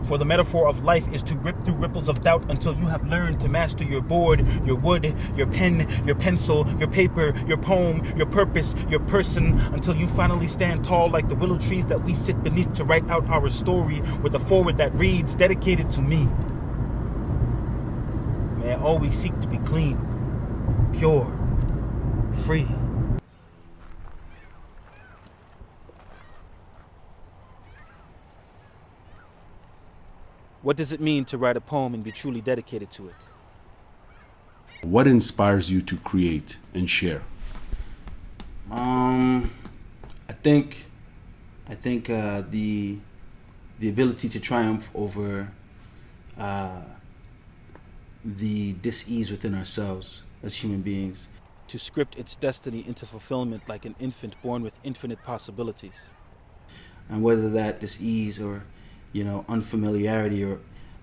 For the metaphor of life is to rip through ripples of doubt until you have learned to master your board, your wood, your pen, your pencil, your paper, your poem, your purpose, your person, until you finally stand tall like the willow trees that we sit beneath to write out our story with a foreword that reads, dedicated to me. May I always seek to be clean, pure, free. What does it mean to write a poem and be truly dedicated to it? What inspires you to create and share? I think the ability to triumph over the dis-ease within ourselves as human beings. To script its destiny into fulfillment like an infant born with infinite possibilities. And whether that dis-ease or unfamiliarity or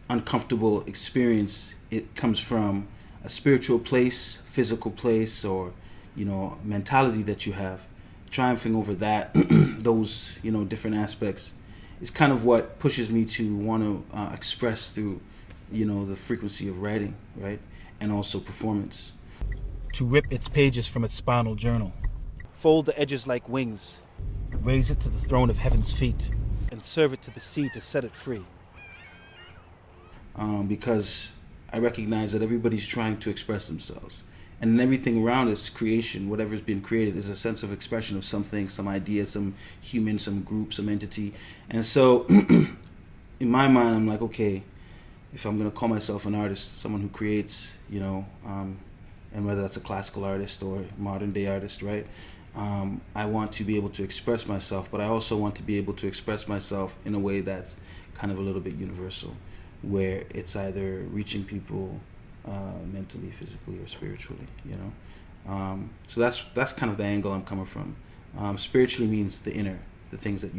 uncomfortable experience, it comes from a spiritual place, physical place, or mentality that you have. Triumphing over that, those different aspects, is kind of what pushes me to want to express through the frequency of writing, right, and also performance. To rip its pages from its spinal journal, fold the edges like wings, raise it to the throne of heaven's feet, and serve it to the sea to set it free. Because I recognize that everybody's trying to express themselves. And everything around us, creation, whatever's been created, is a sense of expression of something, some idea, some human, some group, some entity. And so, in my mind, I'm like, okay, if I'm going to call myself an artist, someone who creates, and whether that's a classical artist or modern day artist, right? I want to be able to express myself, but I also want to be able to express myself in a way that's kind of a little bit universal, where it's either reaching people mentally, physically, or spiritually, So that's kind of the angle I'm coming from. Spiritually means the inner, the things that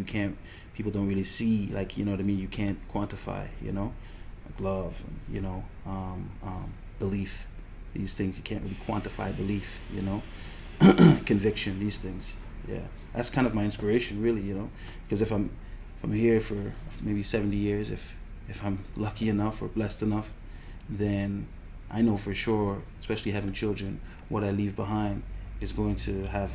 people don't really see, like, you can't quantify, like love, belief, these things, you can't really quantify belief, conviction, these things. Yeah, that's kind of my inspiration, really, because if I'm here for maybe 70 years, if I'm lucky enough or blessed enough, then I know for sure, especially having children, what I leave behind is going to have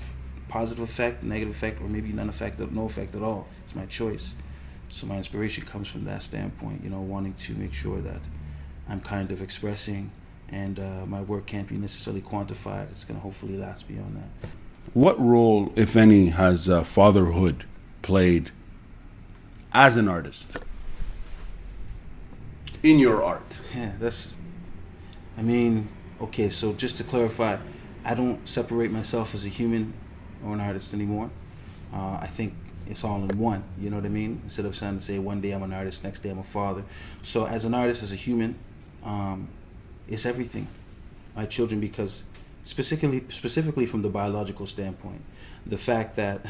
positive effect, negative effect, or maybe no effect at all. It's my choice. So my inspiration comes from that standpoint, wanting to make sure that I'm kind of expressing, and my work can't be necessarily quantified. It's going to hopefully last beyond that. What role, if any, has fatherhood played as an artist in your art? Yeah, okay, so just to clarify, I don't separate myself as a human or an artist anymore. I think it's all in one, you know what I mean? Instead of trying to say one day I'm an artist, next day I'm a father. So as an artist, as a human, it's everything. My children, because specifically from the biological standpoint, the fact that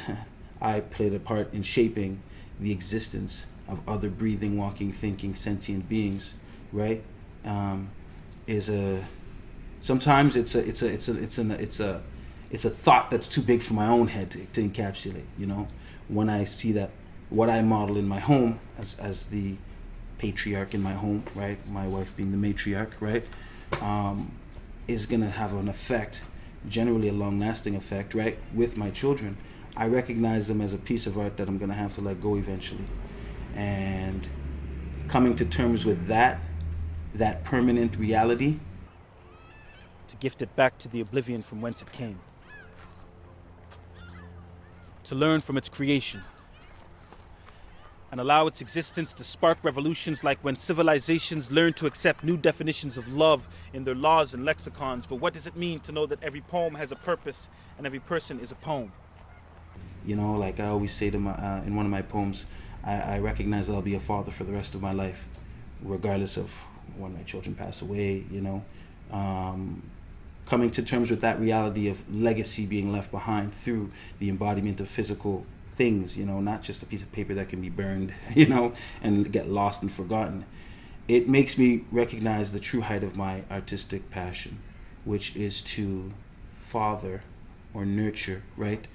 I played a part in shaping the existence of other breathing, walking, thinking, sentient beings, right? Sometimes it's a thought that's too big for my own head to encapsulate. When I see that what I model in my home as the patriarch in my home, right? My wife being the matriarch, right? Is gonna have an effect, generally a long-lasting effect, right? With my children, I recognize them as a piece of art that I'm gonna have to let go eventually, and coming to terms with that permanent reality, to gift it back to the oblivion from whence it came, to learn from its creation, and allow its existence to spark revolutions like when civilizations learn to accept new definitions of love in their laws and lexicons. But what does it mean to know that every poem has a purpose and every person is a poem? Like I always say to in one of my poems, I recognize that I'll be a father for the rest of my life, regardless of when my children pass away, coming to terms with that reality of legacy being left behind through the embodiment of physical things, not just a piece of paper that can be burned, and get lost and forgotten. It makes me recognize the true height of my artistic passion, which is to father or nurture, right,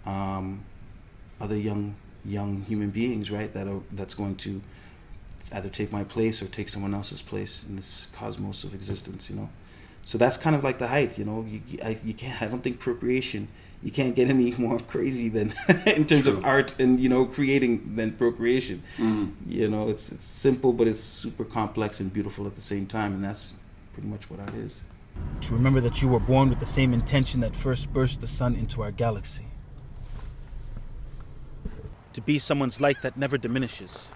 other young human beings, right, that's going to either take my place or take someone else's place in this cosmos of existence, you know. So that's kind of like the height, you know. You can't. I don't think procreation. You can't get any more crazy than in terms True. of art and, you know, creating than procreation. Mm-hmm. You know, it's simple, but it's super complex and beautiful at the same time, and that's pretty much what art is. To remember that you were born with the same intention that first burst the sun into our galaxy. To be someone's light that never diminishes.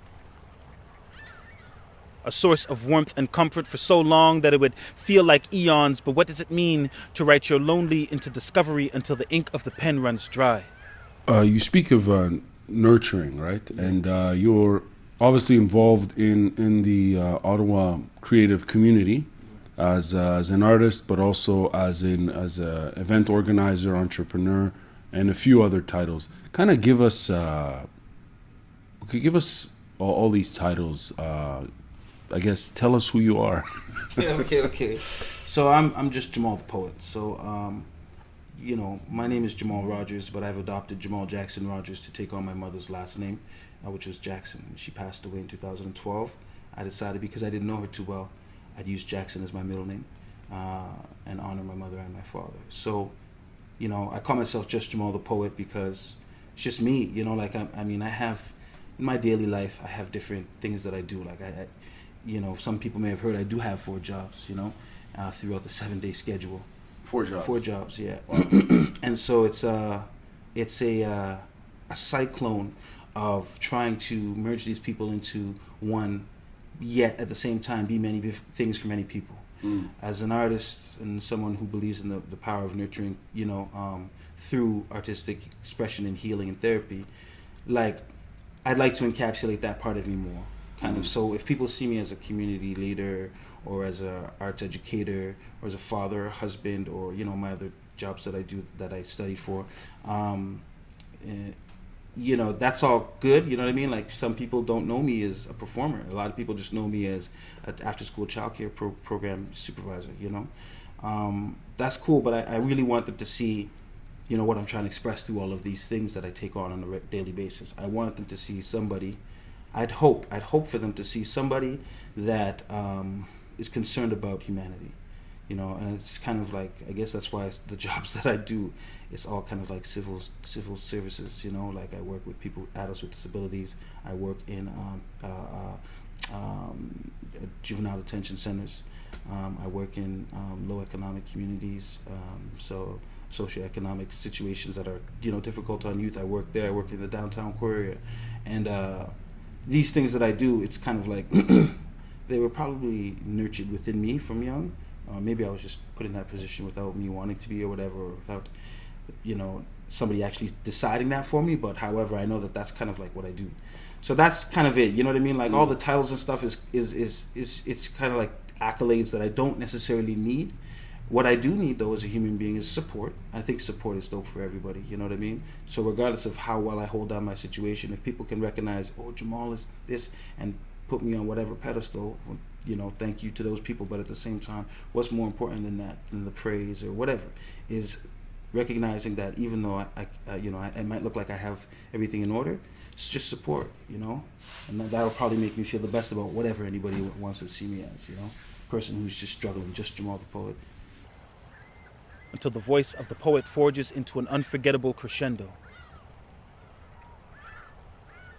A source of warmth and comfort for so long that it would feel like eons, but what does it mean to write your lonely into discovery until the ink of the pen runs dry? You speak of nurturing, right? And you're obviously involved in the Ottawa creative community as an artist, but also as a event organizer, entrepreneur, and a few other titles. Kind of give us all these titles. I guess tell us who you are. Okay. So I'm just Jamaal ThePoet. So you know, my name is Jamaal Rogers, but I've adopted Jamaal Jackson Rogers to take on my mother's last name, which was Jackson. She passed away in 2012. I decided, because I didn't know her too well, I'd use Jackson as my middle name and honor my mother and my father. So, you know, I call myself just Jamaal ThePoet because it's just me. You know, like I mean, I have in my daily life, I have different things that I do. Like I you know, some people may have heard I do have 4 jobs. You know, throughout the 7-day schedule. 4 jobs. 4 jobs, yeah. Wow. And so it's a cyclone of trying to merge these people into one, yet at the same time be many things for many people. As an artist and someone who believes in the power of nurturing, you know, through artistic expression and healing and therapy, like I'd like to encapsulate that part of me more. Kind of. So if people see me as a community leader or as a arts educator or as a father, or husband, or, you know, my other jobs that I do, that I study for, you know, that's all good. You know what I mean? Like, some people don't know me as a performer. A lot of people just know me as an after-school childcare program supervisor. You know, that's cool. But I really want them to see, you know, what I'm trying to express through all of these things that I take on a daily basis. I want them to see somebody. I'd hope for them to see somebody that is concerned about humanity. You know, and it's kind of like, I guess that's why the jobs that I do, it's all kind of like civil services. You know, like I work with people, adults with disabilities. I work in juvenile detention centers. I work in low economic communities. So socioeconomic situations that are, you know, difficult on youth. I work there. I work in the downtown core area, and these things that I do, it's kind of like they were probably nurtured within me from young. Maybe I was just put in that position without me wanting to be, or whatever, or without, you know, somebody actually deciding that for me. But however, I know that that's kind of like what I do. So that's kind of it. You know what I mean? Like all the titles and stuff is it's kind of like accolades that I don't necessarily need. What I do need, though, as a human being is support. I think support is dope for everybody. You know what I mean? So regardless of how well I hold down my situation, if people can recognize, oh, Jamaal is this, and put me on whatever pedestal, you know, thank you to those people. But at the same time, what's more important than that, than the praise or whatever, is recognizing that even though I you know, I might look like I have everything in order, it's just support, you know, and that'll probably make me feel the best about whatever anybody wants to see me as, you know, person who's just struggling, just Jamaal ThePoet. Until the voice of the poet forges into an unforgettable crescendo.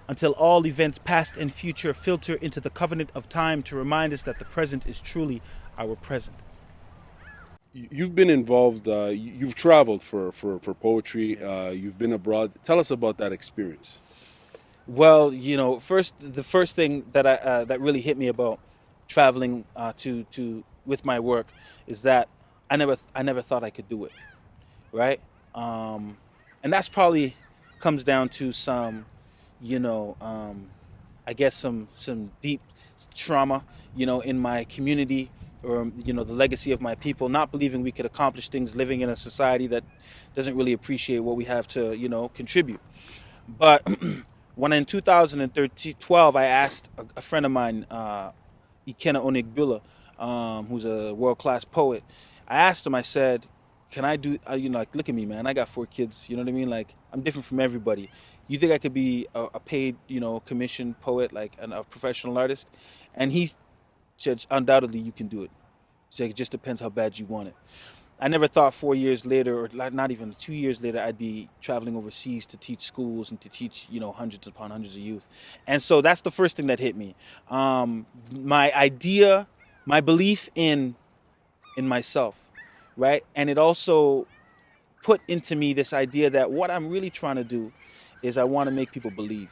Until all events past and future filter into the covenant of time to remind us that the present is truly our present. You've been involved. You've traveled for poetry. You've been abroad. Tell us about that experience. Well, you know, the first thing that that really hit me about traveling to with my work is that I never thought I could do it, right? And that's probably comes down to some, you know, I guess some deep trauma, you know, in my community, or, you know, the legacy of my people, not believing we could accomplish things, living in a society that doesn't really appreciate what we have to, you know, contribute. But when in 2012, I asked a friend of mine, Ikenna Onigbula, who's a world-class poet, I asked him, I said, can I do, you know, like, look at me, man, I got 4 kids, you know what I mean? Like, I'm different from everybody. you think I could be a paid, commission poet, like a professional artist? And he said, undoubtedly you can do it. So it just depends how bad you want it. I never thought 4 years later, or not even 2 years later, I'd be traveling overseas to teach schools and to teach, hundreds upon hundreds of youth. And so that's the first thing that hit me. My idea, my belief in myself, right? And it also put into me this idea that what I'm really trying to do is I want to make people believe,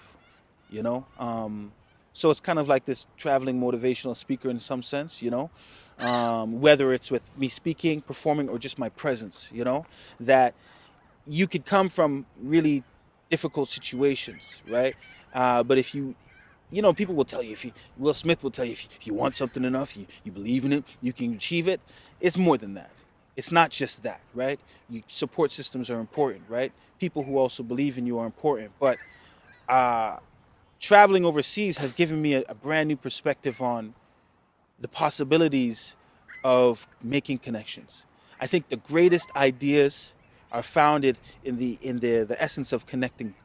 you know? So it's kind of like this traveling motivational speaker in some sense, whether it's with me speaking, performing, or just my presence, that you could come from really difficult situations, right? But if people will tell you, Will Smith will tell you, if you want something enough, you believe in it, you can achieve it. It's more than that. It's not just that, right? Support systems are important, right? People who also believe in you are important. But traveling overseas has given me a brand new perspective on the possibilities of making connections. I think the greatest ideas are founded in the essence of connecting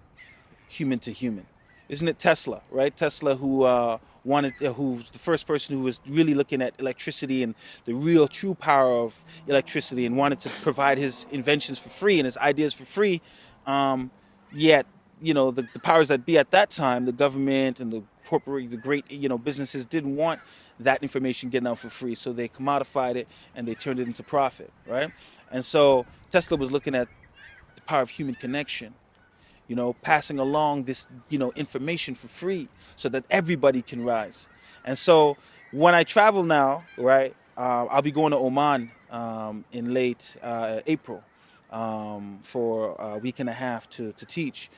human to human. Isn't it Tesla, right? Tesla, who's the first person who was really looking at electricity and the real true power of electricity, and wanted to provide his inventions for free and his ideas for free. Yet, the powers that be at that time, the government and the great, businesses didn't want that information getting out for free, so they commodified it and they turned it into profit, right? And so Tesla was looking at the power of human connection, passing along this, information for free so that everybody can rise. And so when I travel now, right, I'll be going to Oman in late April for a week and a half to teach.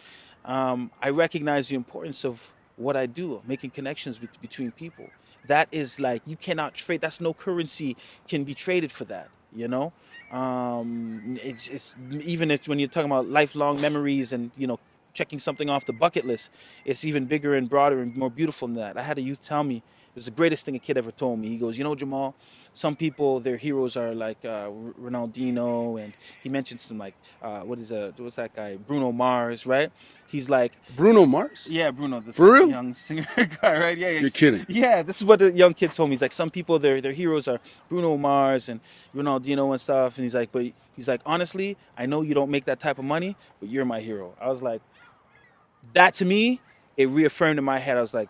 I recognize the importance of what I do, making connections between people. That is like, you cannot trade. That's no currency can be traded for that, it's even if when you're talking about lifelong memories and checking something off the bucket list, it's even bigger and broader and more beautiful than that. I had a youth tell me, it was the greatest thing a kid ever told me. He goes, Jamaal, some people, their heroes are like Ronaldinho, and he mentioned some like what's that guy, Bruno Mars, right? He's like, Bruno Mars? yeah, Bruno, this For real? young singer guy, right? Yeah, You're kidding. Yeah, this is what the young kid told me. He's like, some people, their heroes are Bruno Mars and Ronaldinho and stuff. And he's like, honestly, I know you don't make that type of money, but you're my hero. I was like, that to me, it reaffirmed in my head. I was like,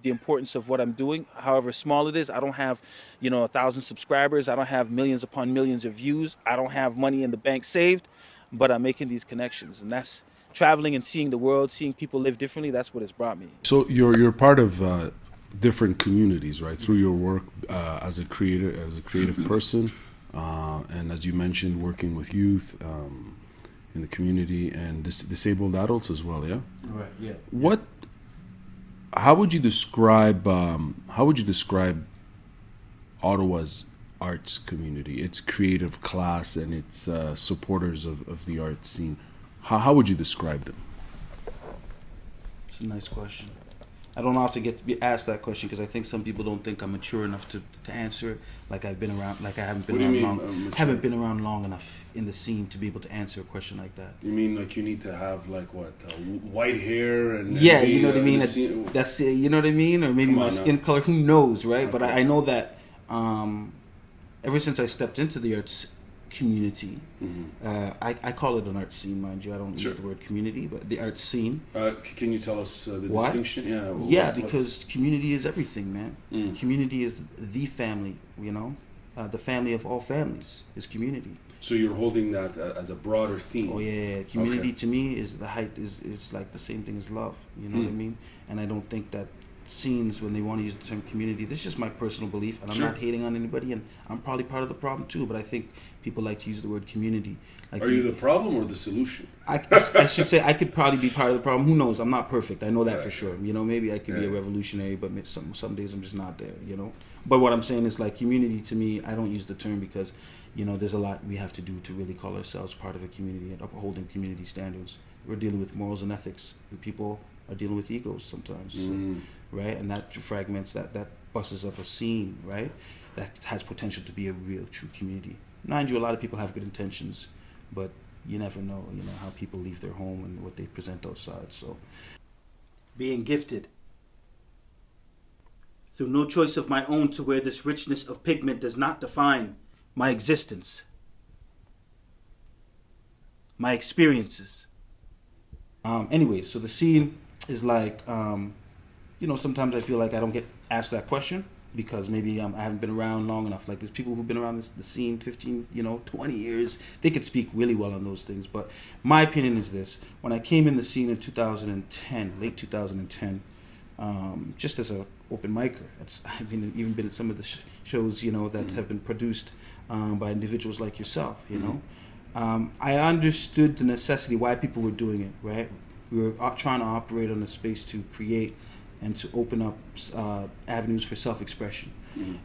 the importance of what I'm doing, however small it is. I don't have, 1,000 subscribers. I don't have millions upon millions of views. I don't have money in the bank saved, but I'm making these connections, and that's traveling and seeing the world, seeing people live differently. That's what has brought me. So you're part of different communities, right? Through your work as a creative person, and as you mentioned, working with youth in the community and disabled adults as well. Yeah. Right. Yeah. How would you describe Ottawa's arts community, its creative class, and its supporters of the arts scene? How would you describe them? It's a nice question. I don't often get to be asked that question because I think some people don't think I'm mature enough to answer it. Like I haven't been around long enough in the scene to be able to answer a question like that. You mean like you need to have like what, white hair and yeah, you know what I mean. That's it. You know what I mean, or maybe my skin color. Who knows, right? Okay. But I know that ever since I stepped into the arts community, I call it an art scene, mind you. I don't use the word community, but the art scene. Can you tell us the distinction? Because community is everything, man. Community is the family, the family of all families is community. So you're holding that as a broader theme. Oh yeah. Community to me is the height is like the same thing as love. You know what I mean? And I don't think that scenes, when they want to use the term community, this is just my personal belief, and I'm not hating on anybody, and I'm probably part of the problem too, but I think people like to use the word community. Like, are you the problem or the solution? I should say I could probably be part of the problem. Who knows? I'm not perfect. I know that for sure. Maybe I could be a revolutionary, but some days I'm just not there. But what I'm saying is, like, community to me, I don't use the term because there's a lot we have to do to really call ourselves part of a community and upholding community standards. We're dealing with morals and ethics, and people are dealing with egos sometimes. Right, and that fragments, that busses up a scene, right, that has potential to be a real, true community. Mind you, a lot of people have good intentions, but you never know, how people leave their home and what they present outside. So, Being gifted through no choice of my own to where this richness of pigment does not define my existence, my experiences. anyway, so the scene is like, sometimes I feel like I don't get asked that question because maybe I haven't been around long enough. Like there's people who've been around the scene 15, 20 years. They could speak really well on those things. But my opinion is this. When I came in the scene in 2010, late 2010, just as a open micer, I've even been at some of the shows, that have been produced by individuals like yourself, I understood the necessity why people were doing it, right? We were trying to operate on a space to create and to open up avenues for self-expression.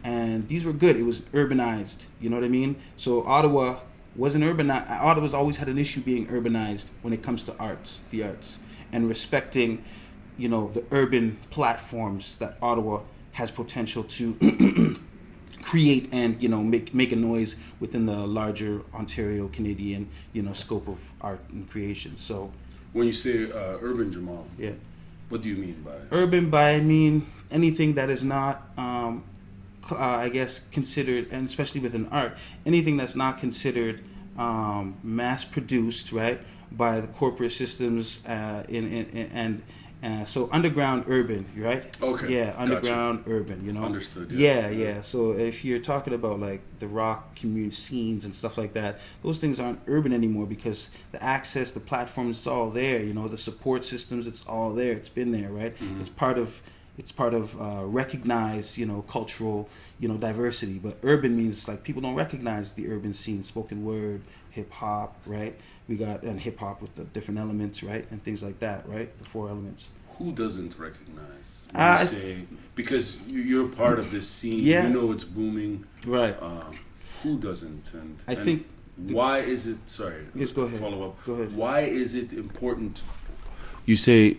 And these were good. It was urbanized, you know what I mean? So Ottawa wasn't urbanized. Ottawa's always had an issue being urbanized when it comes to the arts, and respecting, the urban platforms that Ottawa has potential to create and, make a noise within the larger Ontario Canadian, scope of art and creation. So When you say urban, Jamaal, yeah. what do you mean by it? Urban, I mean anything that is not, I guess, considered, and especially within art, anything that's not considered mass-produced, right, by the corporate systems, so underground urban, right? Okay. Yeah, underground urban, Understood. Yeah. So if you're talking about like the rock community scenes and stuff like that, those things aren't urban anymore because the access, the platforms, it's all there. The support systems, it's all there. It's been there, right? It's part of recognized, cultural, diversity. But urban means like people don't recognize the urban scene, spoken word, hip hop, right? We got and hip hop with the different elements, right, and things like that, right? The 4 elements. Who doesn't recognize? When you say, because you're part of this scene, Yeah. it's booming. Right. Who doesn't? And I think. Why is it? Sorry. Yes, go ahead. Follow up. Go ahead. Why is it important? You say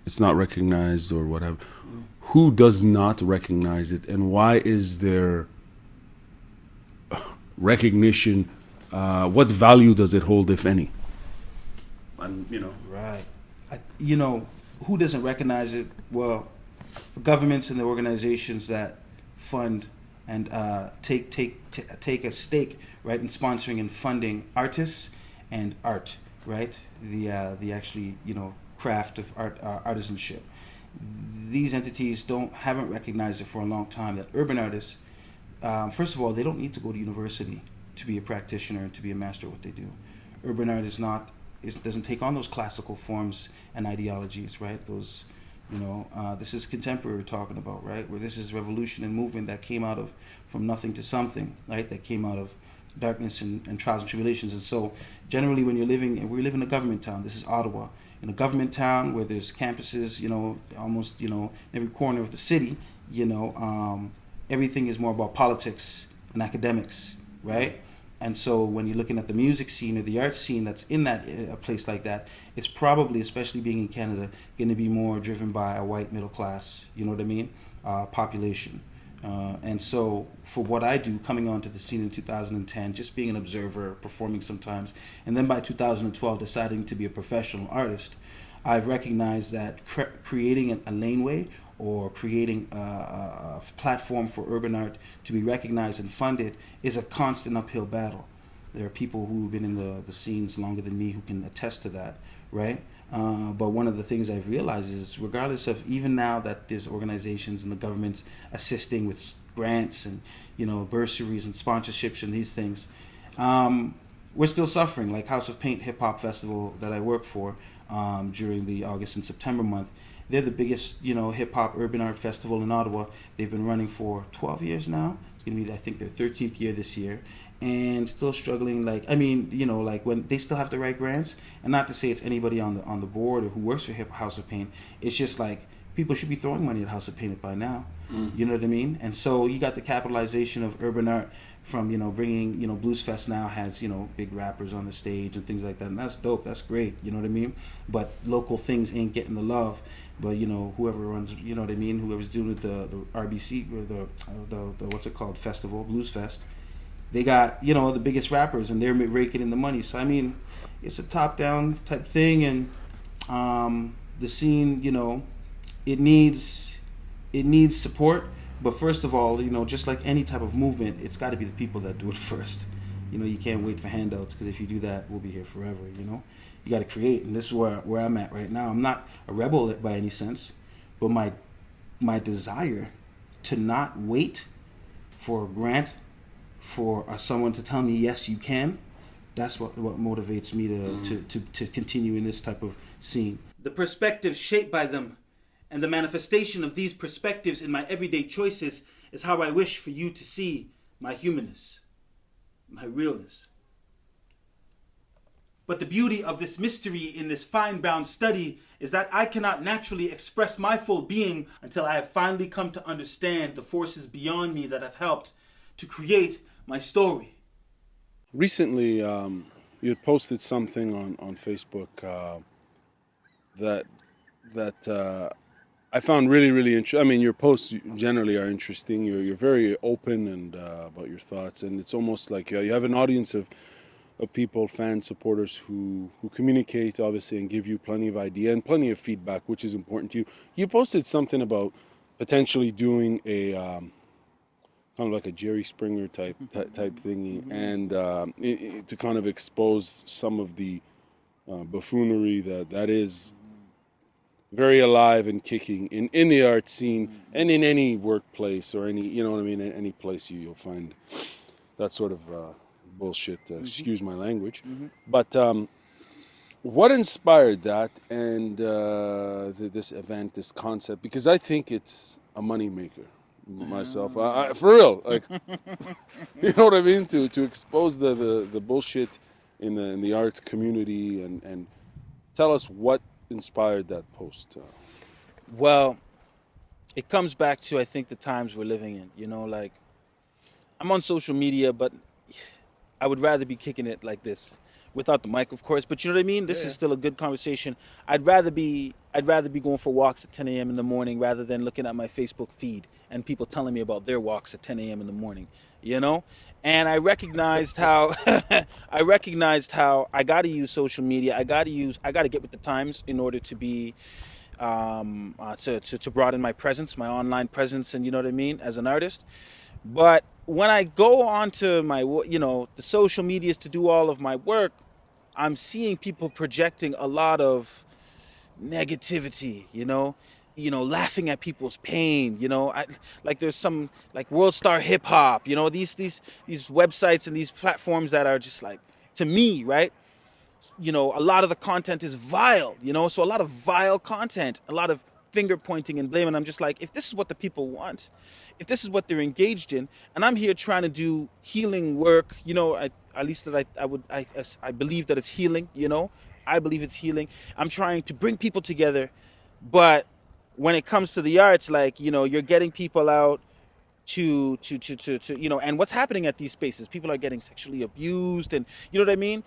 it's not recognized or whatever. Who does not recognize it, and why is there recognition? What value does it hold, if any? And Right. Who doesn't recognize it? Well, the governments and the organizations that fund and take a stake, right, in sponsoring and funding artists and art, right? The actually, craft of art, artisanship. These entities haven't recognized it for a long time. That urban artists, first of all, they don't need to go to university to be a practitioner and to be a master of what they do. Urban art doesn't take on those classical forms and ideologies, right? Those, this is contemporary we're talking about, right? Where this is revolution and movement that came out of from nothing to something, right? That came out of darkness and trials and tribulations. And so generally when we live in a government town. This is Ottawa. In a government town where there's campuses, almost, every corner of the city, everything is more about politics and academics, right? And so when you're looking at the music scene or the art scene that's in a place like that, it's probably, especially being in Canada, going to be more driven by a white middle class, population. And so for what I do, coming onto the scene in 2010, just being an observer, performing sometimes, and then by 2012 deciding to be a professional artist, I've recognized that creating a laneway or creating a platform for urban art to be recognized and funded is a constant uphill battle. There are people who've been in the scenes longer than me who can attest to that, right? But one of the things I've realized is, regardless of even now that there's organizations and the government's assisting with grants and bursaries and sponsorships and these things, we're still suffering. Like House of Paint Hip Hop Festival that I work for during the August and September month. They're the biggest, hip hop urban art festival in Ottawa. They've been running for 12 years now. It's gonna be, I think, their 13th year this year, and still struggling. When they still have to write grants, and not to say it's anybody on the board or who works for House of Paint. It's just like people should be throwing money at House of Paint by now. You know what I mean? And so you got the capitalization of urban art from bringing Blues Fest now has big rappers on the stage and things like that, and that's dope. That's great. You know what I mean? But local things ain't getting the love. But whoever runs, whoever's doing the RBC or the what's it called, festival, Blues Fest, they got, you know, the biggest rappers, and they're raking in the money. So I mean, it's a top-down type thing, and the scene, you know, it needs support. But first of all, you know, just like any type of movement, it's got to be the people that do it first. You know, you can't wait for handouts, because if you do that, we'll be here forever. You know, you got to create, and this is where I'm at right now. I'm not a rebel by any sense, but my desire to not wait for a grant, for someone to tell me yes you can, that's what motivates me to continue in this type of scene. The perspectives shaped by them, and the manifestation of these perspectives in my everyday choices, is how I wish for you to see my humanness, my realness. But the beauty of this mystery in this fine-bound study is that I cannot naturally express my full being until I have finally come to understand the forces beyond me that have helped to create my story. Recently, you had posted something on Facebook that I found really interesting. I mean, your posts generally are interesting. You're very open and about your thoughts, and it's almost like you have an audience of people, fans, supporters who communicate, obviously, and give you plenty of idea and plenty of feedback, which is important to you. You posted something about potentially doing a kind of like a Jerry Springer type thingy, and to kind of expose some of the buffoonery that is very alive and kicking in the art scene and in any workplace or any, you know what I mean, any place you'll find that sort of bullshit, excuse my language. But what inspired that and this event, this concept? Because I think it's a moneymaker myself. I, for real, like, you know what I mean? To expose the bullshit in the art community and tell us what inspired that post. Well, it comes back to, I think, the times we're living in. You know, like, I'm on social media, but I would rather be kicking it like this, without the mic, of course. But you know what I mean? This is still a good conversation. I'd rather be going for walks at 10 a.m. in the morning rather than looking at my Facebook feed and people telling me about their walks at 10 a.m. in the morning. You know? And I recognized how I got to use social media. I got to get with the times in order to be to broaden my presence, my online presence, and you know what I mean, as an artist. But when I go onto my, you know, the social medias to do all of my work, I'm seeing people projecting a lot of negativity, you know, laughing at people's pain, you know, like there's some like World Star Hip Hop, you know, these websites and these platforms that are just like, to me, right? You know, a lot of the content is vile, you know, so a lot of vile content, a lot of finger pointing and blaming. I'm just like, if this is what the people want, if this is what they're engaged in, and I'm here trying to do healing work, you know, at least that I believe that it's healing, you know, I believe it's healing. I'm trying to bring people together, but when it comes to the arts, like, you know, you're getting people out to you know, and what's happening at these spaces, people are getting sexually abused, and you know what I mean,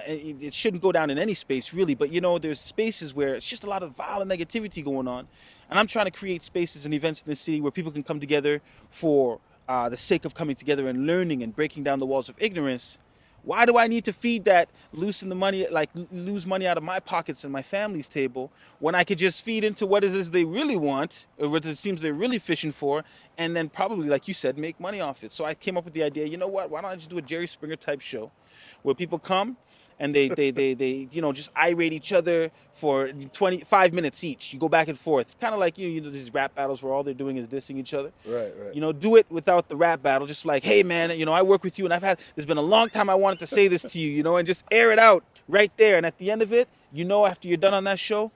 it shouldn't go down in any space really, but you know, there's spaces where it's just a lot of violent negativity going on, and I'm trying to create spaces and events in the city where people can come together for the sake of coming together and learning and breaking down the walls of ignorance. Why do I need to feed that, lose money out of my pockets and my family's table, when I could just feed into what it is they really want, or what it seems they're really fishing for, and then probably, like you said, make money off it? So I came up with the idea, you know what, why don't I just do a Jerry Springer type show where people come and they you know, just irate each other for 25 minutes each. You go back and forth. It's kind of like, you know, these rap battles where all they're doing is dissing each other. Right. You know, do it without the rap battle. Just like, hey, man, you know, I work with you, and there's been a long time I wanted to say this to you, you know, and just air it out right there. And at the end of it, you know, after you're done on that show,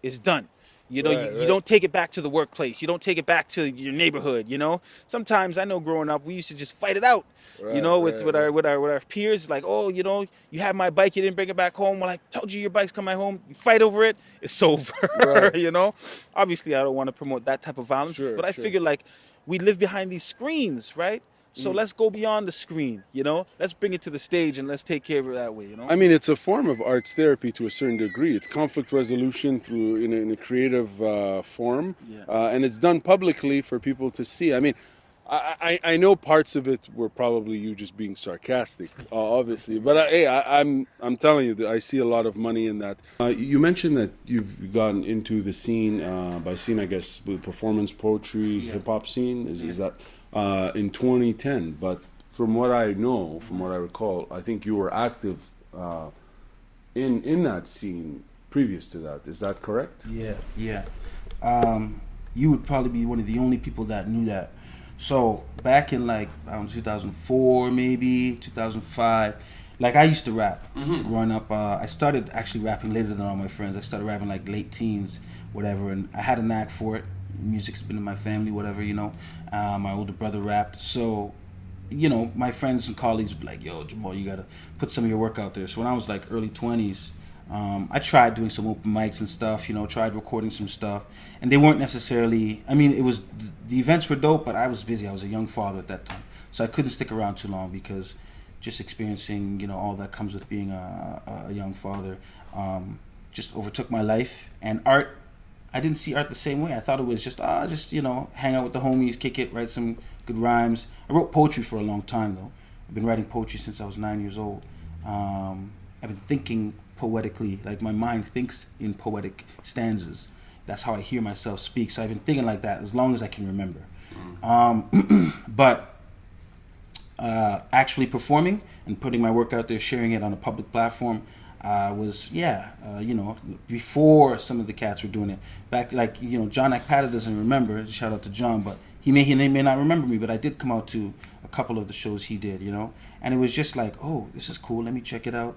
it's done. You know, you don't take it back to the workplace. You don't take it back to your neighborhood, you know. Sometimes, I know growing up, we used to just fight it out, you know, with our peers. Like, oh, you know, you have my bike, you didn't bring it back home. Well, I told you your bike's coming home. You fight over it, it's over, you know. Obviously, I don't want to promote that type of violence, but I figure, like, we live behind these screens, right? So let's go beyond the screen, you know? Let's bring it to the stage and let's take care of it that way, you know? I mean, it's a form of arts therapy to a certain degree. It's conflict resolution through in a creative form, and it's done publicly for people to see. I mean, I know parts of it were probably you just being sarcastic, obviously. But hey, I'm telling you, that I see a lot of money in that. You mentioned that you've gotten into the scene, by scene, I guess, with performance poetry, hip hop scene. Is that in 2010? But from what I know, from what I recall, I think you were active in that scene previous to that. Is that correct? Yeah. You would probably be one of the only people that knew that. So back in like 2004, maybe 2005, like I used to rap growing up. I started actually rapping later than all my friends. I started rapping like late teens, whatever, and I had a knack for it. Music's been in my family, whatever, you know. My older brother rapped, so you know, my friends and colleagues would be like, "Yo, Jamaal, you gotta put some of your work out there." So when I was like early 20s, I tried doing some open mics and stuff, you know, tried recording some stuff, and they weren't necessarily, I mean, it was, the events were dope, but I was busy. I was a young father at that time, so I couldn't stick around too long because just experiencing, you know, all that comes with being a young father, just overtook my life. And art, I didn't see art the same way. I thought it was just you know, hang out with the homies, kick it, write some good rhymes. I wrote poetry for a long time though. I've been writing poetry since I was 9 years old. I've been thinking poetically, like my mind thinks in poetic stanzas. That's how I hear myself speak. So I've been thinking like that as long as I can remember. But actually performing and putting my work out there, sharing it on a public platform, was you know, before some of the cats were doing it. Back, like, you know, John Akpata doesn't remember. Shout out to John, but he may not remember me. But I did come out to a couple of the shows he did, you know, and it was just like, oh, this is cool. Let me check it out.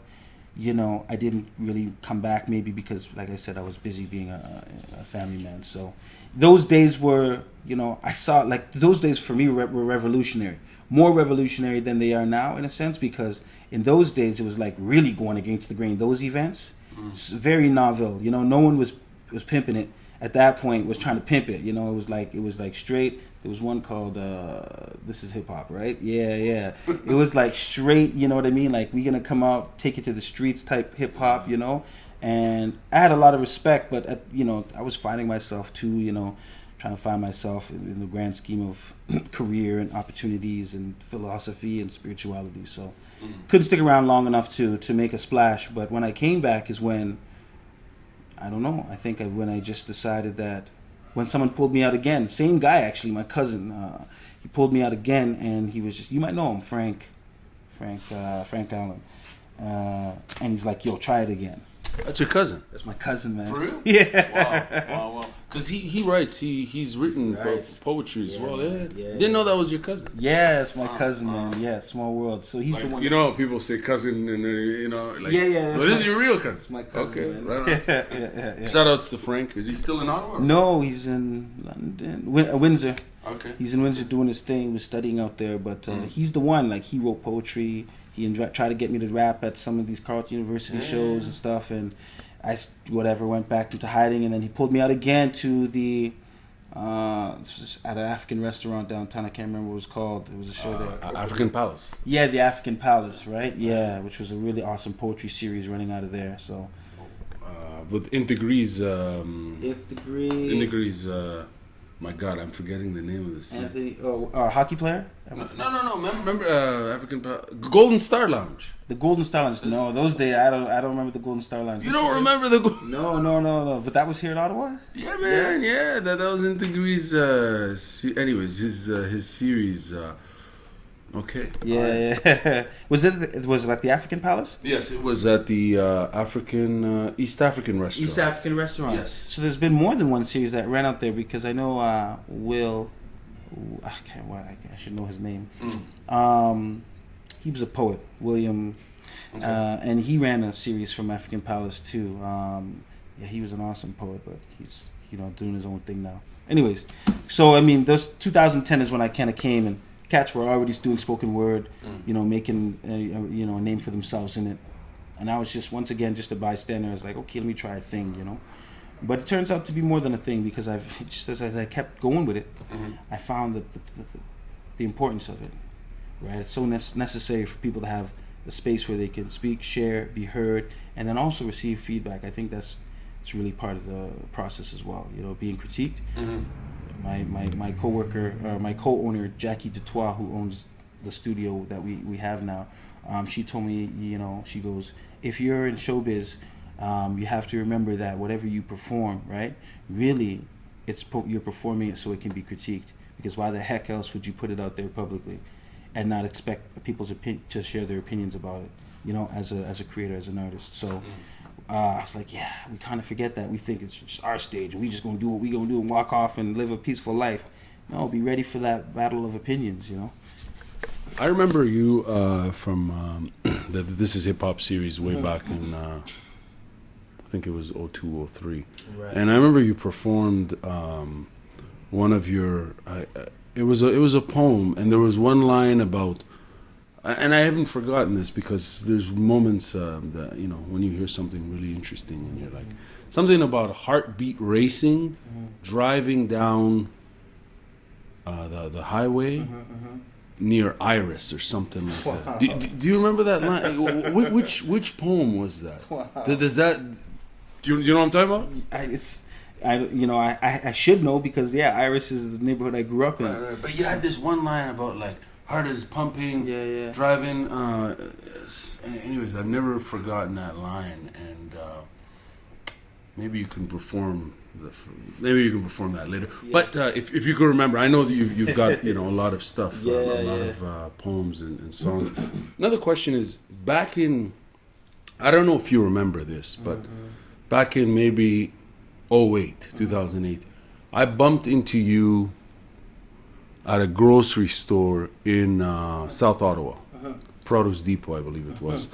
You know, I didn't really come back maybe because, like I said, I was busy being a family man. So those days were, you know, I saw, like, those days for me were revolutionary. More revolutionary than they are now in a sense, because in those days it was like really going against the grain. Those events, it's very novel. You know, no one was pimping it at that point, was trying to pimp it. You know, it was like straight. There was one called This Is Hip Hop, right? Yeah. It was like straight, you know what I mean? Like, we gonna come out, take it to the streets type hip hop, you know? And I had a lot of respect, but, you know, I was finding myself too, you know, trying to find myself in the grand scheme of career and opportunities and philosophy and spirituality. So couldn't stick around long enough to make a splash. But when I came back is when, I don't know, I think when I just decided that, when someone pulled me out again, same guy actually, my cousin, he pulled me out again, and he was just, you might know him, Frank Allen, and he's like, yo, try it again. That's your cousin. That's my cousin, man. For real? Yeah. Wow. Because he writes, he's written poetry as well. Yeah. Didn't know that was your cousin. Yeah, it's my cousin, man. Yeah, small world. So he's like, the one. You know, people say cousin, and you know, like, yeah. But this is your real cousin. It's my cousin. Okay, Man. right on. Yeah. Shout outs to Frank. Is he still in Ottawa? No, he's in London, Windsor. Okay. He's in Windsor doing his thing. He was studying out there, but he's the one. Like, he wrote poetry. He tried to get me to rap at some of these Carleton University shows and stuff, and I went back into hiding, and then he pulled me out again to the at an African restaurant downtown. I can't remember what it was called. It was a show there. African Palace. Yeah, the African Palace, right? Yeah, which was a really awesome poetry series running out of there. So with Integree's my God, I'm forgetting the name of this. Anthony, hockey player? No. Remember African Golden Star Lounge. The Golden Star Lounge. No, those days I don't remember the Golden Star Lounge. You don't remember the? No. But that was here in Ottawa. Yeah, man. Yeah, that was Integree's. Anyways, his series. Okay. Yeah. Was it like the African Palace? Yes, it was at the East African restaurant. East African restaurant. Yes. So there's been more than one series that ran out there, because I know Will. I should know his name. He was a poet, William, and he ran a series from African Palace too. He was an awesome poet, but he's, you know, doing his own thing now. Anyways, so I mean, those 2010 is when I kind of came, and cats were already doing spoken word, you know, making you know, a name for themselves in it, and I was just, once again, just a bystander. I was like, okay, let me try a thing, you know. But it turns out to be more than a thing, because as I kept going with it, I found that the importance of it. Right, it's so necessary for people to have a space where they can speak, share, be heard, and then also receive feedback. I think it's really part of the process as well. You know, being critiqued, my coworker, or my co-owner, Jackie Dutois, who owns the studio that we have now, she told me, she goes, if you're in showbiz, you have to remember that whatever you perform, right, really, you're performing it so it can be critiqued. Because why the heck else would you put it out there publicly, and not expect people's to share their opinions about it, as a creator, as an artist. So I was like, yeah, we kind of forget that. We think it's just our stage, and we just gonna do what we gonna do and walk off and live a peaceful life. No, be ready for that battle of opinions. I remember you from the This Is Hip Hop series way back in, I think it was 02, 03. Right. And I remember you performed one of your, it was a poem, and there was one line about, and I haven't forgotten this because there's moments that, when you hear something really interesting and you're like, something about heartbeat racing, driving down the highway near Iris or something like that. Do you remember that line? Which poem was that? Wow. Does that, do you know what I'm talking about? I should know because Iris is the neighborhood I grew up in. Right. But you had this one line about like heart is pumping, driving. Anyways, I've never forgotten that line, and maybe you can perform that later. Yeah. But if you can remember, I know that you've got a lot of stuff, a lot of poems and songs. Another question is, back in, I don't know if you remember this, but back in maybe 2008, I bumped into you at a grocery store in South Ottawa, Produce Depot, I believe it was,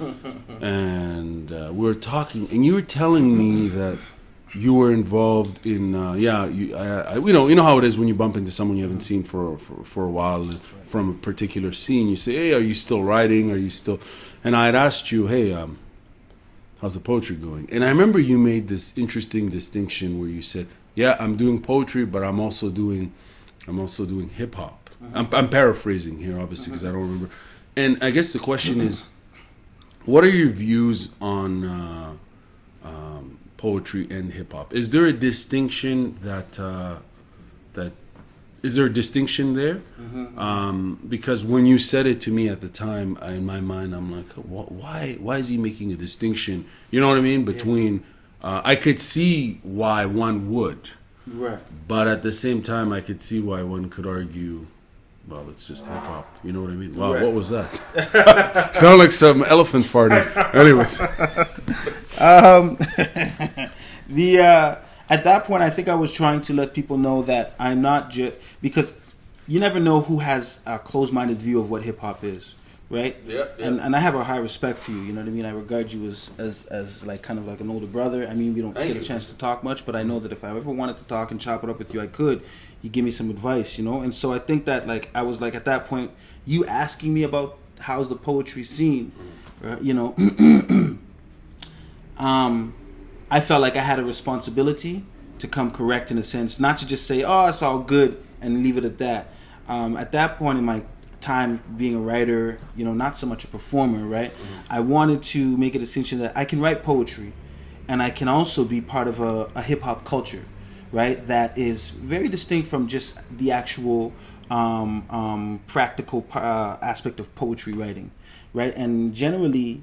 and we were talking, and you were telling me that you were involved in, you know how it is when you bump into someone you haven't seen for a while from a particular scene. You say, hey, are you still writing? Are you still? And I had asked you, hey, how's the poetry going? And I remember you made this interesting distinction where you said, yeah, I'm doing poetry, but I'm also doing hip hop. I'm paraphrasing here, obviously, because I don't remember. And I guess the question is, what are your views on poetry and hip hop? Is there a distinction is there a distinction there? Because when you said it to me at the time, in my mind, I'm like, why is he making a distinction? You know what I mean? Between, I could see why one would, right? But at the same time, I could see why one could argue, well, it's just hip hop. You know what I mean? Wow, right. What was that? Sound like some elephant farting. Anyways, at that point, I think I was trying to let people know that I'm not just, because you never know who has a closed-minded view of what hip hop is, right? Yeah. And I have a high respect for you. You know what I mean? I regard you as like kind of like an older brother. I mean, we don't get a chance to talk much, but I know that if I ever wanted to talk and chop it up with you, I could. You give me some advice, And so I think that like I was like at that point, you asking me about how's the poetry scene, I felt like I had a responsibility to come correct in a sense, not to just say, oh, it's all good and leave it at that. At that point in my time being a writer, not so much a performer, right? I wanted to make a distinction that I can write poetry and I can also be part of a hip hop culture, right? That is very distinct from just the actual practical aspect of poetry writing, right? And generally,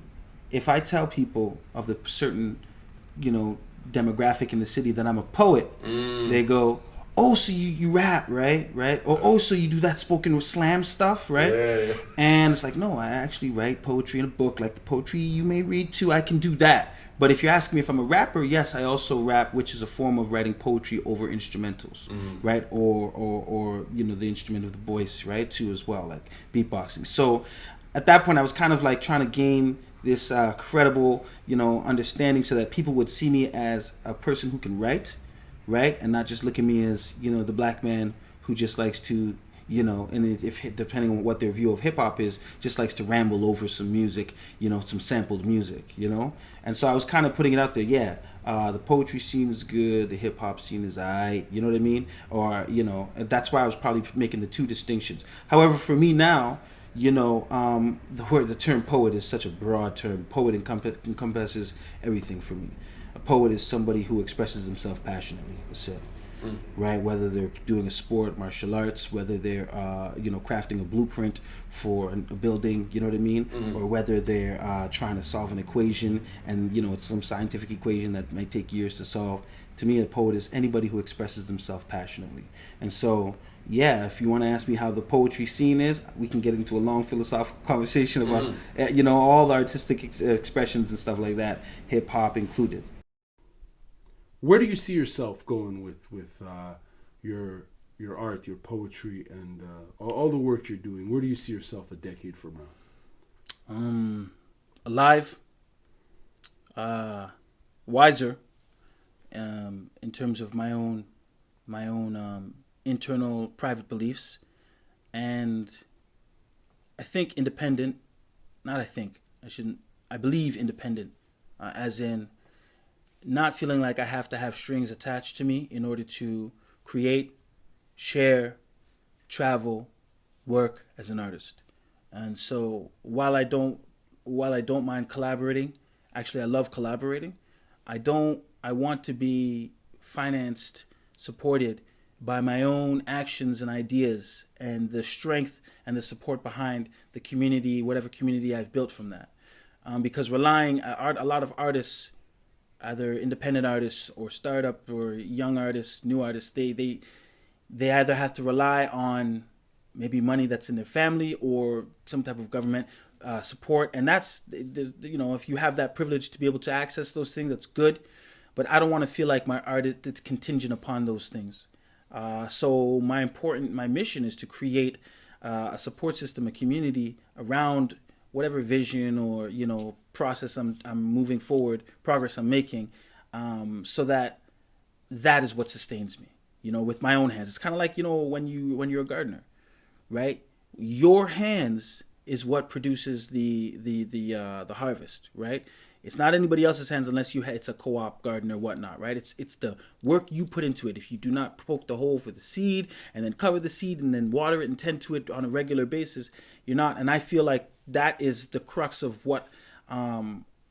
if I tell people of the certain demographic in the city that I'm a poet, they go, oh, so you rap, right? Or, oh, so you do that spoken slam stuff, right? Yeah. And it's like, no, I actually write poetry in a book, like the poetry you may read too, I can do that. But if you're asking me if I'm a rapper, yes, I also rap, which is a form of writing poetry over instrumentals, right? Or the instrument of the voice, right, too, as well, like beatboxing. So at that point, I was kind of like trying to gain this credible, understanding so that people would see me as a person who can write, right? And not just look at me as, the black man who just likes to, and if depending on what their view of hip hop is, just likes to ramble over some music, some sampled music, And so I was kind of putting it out there, the poetry scene is good, the hip hop scene is aight, you know what I mean? Or, and that's why I was probably making the two distinctions. However, for me now, the term poet is such a broad term. Poet encompasses everything for me. A poet is somebody who expresses himself passionately. That's it. right? Whether they're doing a sport, martial arts, whether they're crafting a blueprint for a building, you know what I mean, or whether they're trying to solve an equation, and it's some scientific equation that might take years to solve. To me, a poet is anybody who expresses themselves passionately. And so, yeah, if you want to ask me how the poetry scene is, we can get into a long philosophical conversation about all the artistic expressions and stuff like that, hip hop included. Where do you see yourself going with your art, your poetry, and all the work you're doing? Where do you see yourself a decade from now? Alive, wiser, in terms of my own internal private beliefs, and I think independent. I believe independent, as in not feeling like I have to have strings attached to me in order to create, share, travel, work as an artist. And so while I don't mind collaborating, actually I love collaborating, I want to be financed, supported by my own actions and ideas, and the strength and the support behind the community, whatever community I've built from that. Because relying a lot of artists, either independent artists or startup or young artists, new artists, they either have to rely on maybe money that's in their family or some type of government support, and that's if you have that privilege to be able to access those things, that's good. But I don't want to feel like my art it's contingent upon those things. So my mission is to create a support system, a community around whatever vision or process I'm moving forward, progress I'm making, so that is what sustains me. With my own hands. It's kind of like when you're a gardener, right? Your hands is what produces the harvest, right? It's not anybody else's hands unless it's a co-op garden or whatnot, right? It's the work you put into it. If you do not poke the hole for the seed and then cover the seed and then water it and tend to it on a regular basis, you're not. And I feel like that is the crux of what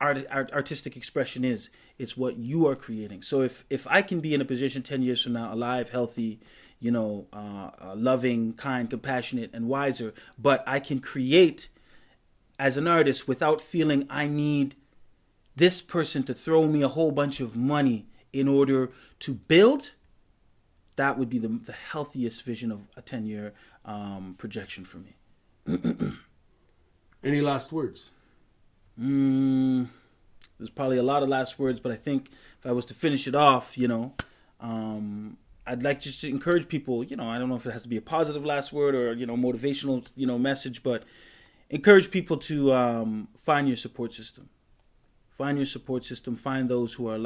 artistic expression is. It's what you are creating. So if I can be in a position 10 years from now, alive, healthy, loving, kind, compassionate, and wiser, but I can create as an artist without feeling I need this person to throw me a whole bunch of money in order to build, that would be the healthiest vision of a 10-year projection for me. Any last words? There's probably a lot of last words, but I think if I was to finish it off, I'd like just to encourage people, I don't know if it has to be a positive last word or, motivational, message, but encourage people to find your support system. Find your support system. Find those who are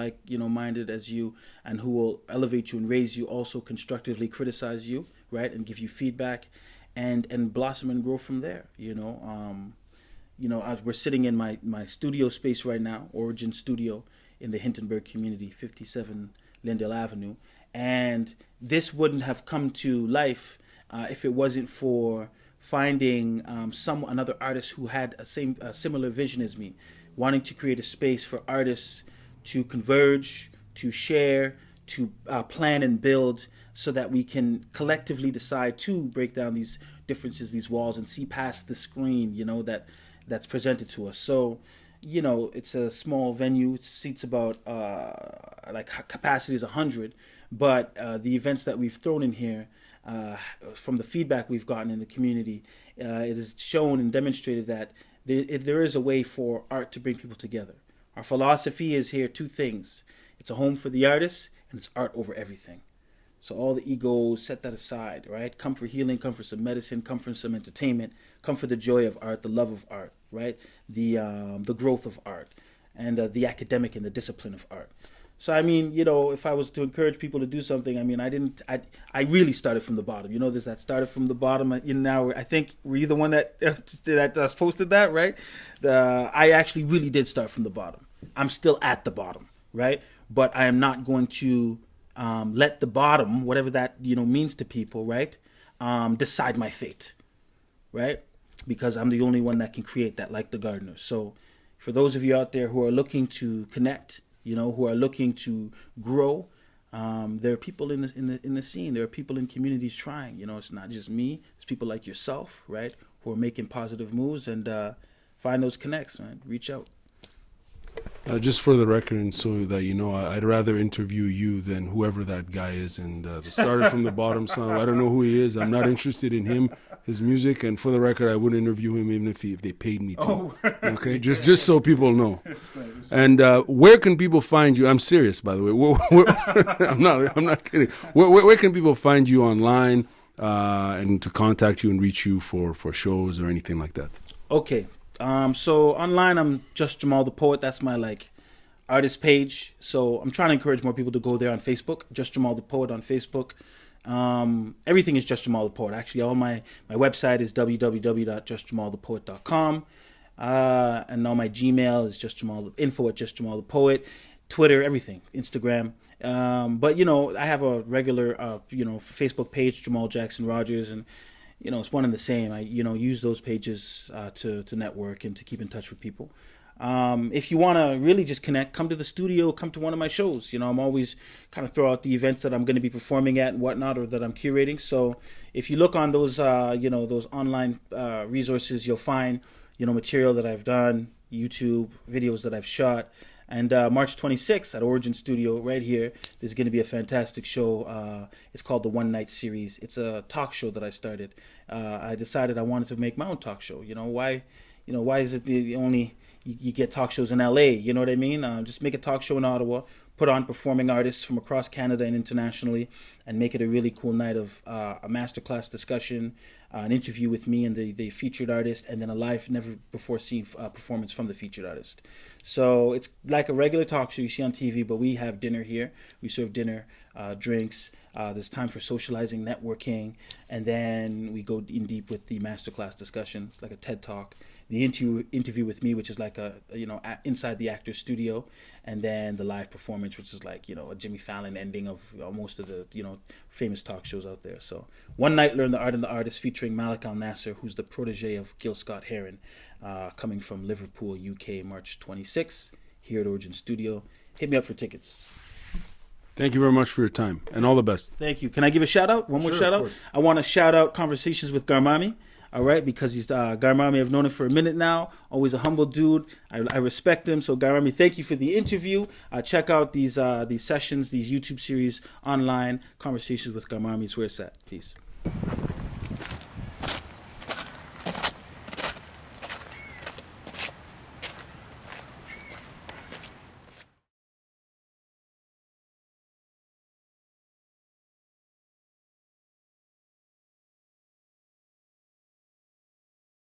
minded as you and who will elevate you and raise you, also constructively criticize you, right, and give you feedback, and blossom and grow from there. We're sitting in my studio space right now, Origin Studio, in the Hintonburg community, 57 Lindale Avenue, and this wouldn't have come to life if it wasn't for finding another artist who had a similar vision as me, wanting to create a space for artists to converge, to share, to plan and build, so that we can collectively decide to break down these differences, these walls, and see past the screen, that's presented to us. So, it's a small venue. It seats about capacity is 100, but the events that we've thrown in here, from the feedback we've gotten in the community, it has shown and demonstrated that there is a way for art to bring people together. Our philosophy is here two things. It's a home for the artist, and it's art over everything. So all the egos, set that aside, right? Come for healing, come for some medicine, come for some entertainment, come for the joy of art, the love of art, right? The growth of art, and the academic and the discipline of art. So, if I was to encourage people to do something, I really started from the bottom. There's that started from the bottom. Now, I think, were you the one that posted that, right? I actually really did start from the bottom. I'm still at the bottom, right? But I am not going to let the bottom, whatever that, means to people, right, decide my fate, right? Because I'm the only one that can create that, like the gardener. So for those of you out there who are looking to connect, who are looking to grow, There are people in the scene. There are people in communities trying. You know, it's not just me. It's people like yourself, right, who are making positive moves, and find those connects, man. Reach out. Just for the record, and so that you know, I'd rather interview you than whoever that guy is. And the started from the bottom song, I don't know who he is. I'm not interested in him, his music. And for the record, I wouldn't interview him even if they paid me to. Oh. Okay, just so people know. And where can people find you? I'm serious, by the way. I'm not kidding. Where can people find you online and to contact you and reach you for shows or anything like that? Okay. So online, I'm JustJamaal ThePoet. That's my artist page. So I'm trying to encourage more people to go there on Facebook. JustJamaal ThePoet on Facebook. Everything is JustJamaal ThePoet. Actually, all my website is www.justjamalthepoet.com. And all my Gmail is info@JustJamaal ThePoet. Twitter, everything, Instagram. But you know, I have a regular Facebook page, Jamaal Jackson Rogers, and you know, it's one and the same. I use those pages to network and to keep in touch with people. If you want to really just connect, come to the studio, come to one of my shows. You know, I'm always kind of throw out the events that I'm going to be performing at and whatnot, or that I'm curating. So if you look on those, those online resources, you'll find, material that I've done, YouTube videos that I've shot. And March 26th at Origin Studio right here, there's going to be a fantastic show. It's called the One Night Series. It's a talk show that I started. I decided I wanted to make my own talk show. Why is it the only you get talk shows in LA? You know what I mean? Just make a talk show in Ottawa, put on performing artists from across Canada and internationally, and make it a really cool night of a masterclass discussion, an interview with me and the featured artist, and then a live, never before seen performance from the featured artist. So it's like a regular talk show you see on TV, but we have dinner here. We serve dinner, drinks. There's time for socializing, networking, and then we go in deep with the masterclass discussion, like a TED Talk. The interview with me, which is like inside the actor's studio, and then the live performance, which is like a Jimmy Fallon ending of most of the famous talk shows out there. So One Night, Learn the Art and the Artist, featuring Malik Al Nasser, who's the protege of Gil Scott-Heron, coming from Liverpool, UK, March 26th, here at Origin Studio. Hit me up for tickets. Thank you very much for your time, and all the best. Thank you. Can I give a shout out? One more Sure, shout of out. course. I want to shout out Conversations with Garmamie. All right, because he's Garmamie. I've known him for a minute now. Always a humble dude. I respect him. So Garmamie, thank you for the interview. Check out these sessions, these YouTube series online. Conversations with Garmamie is where it's at. Peace.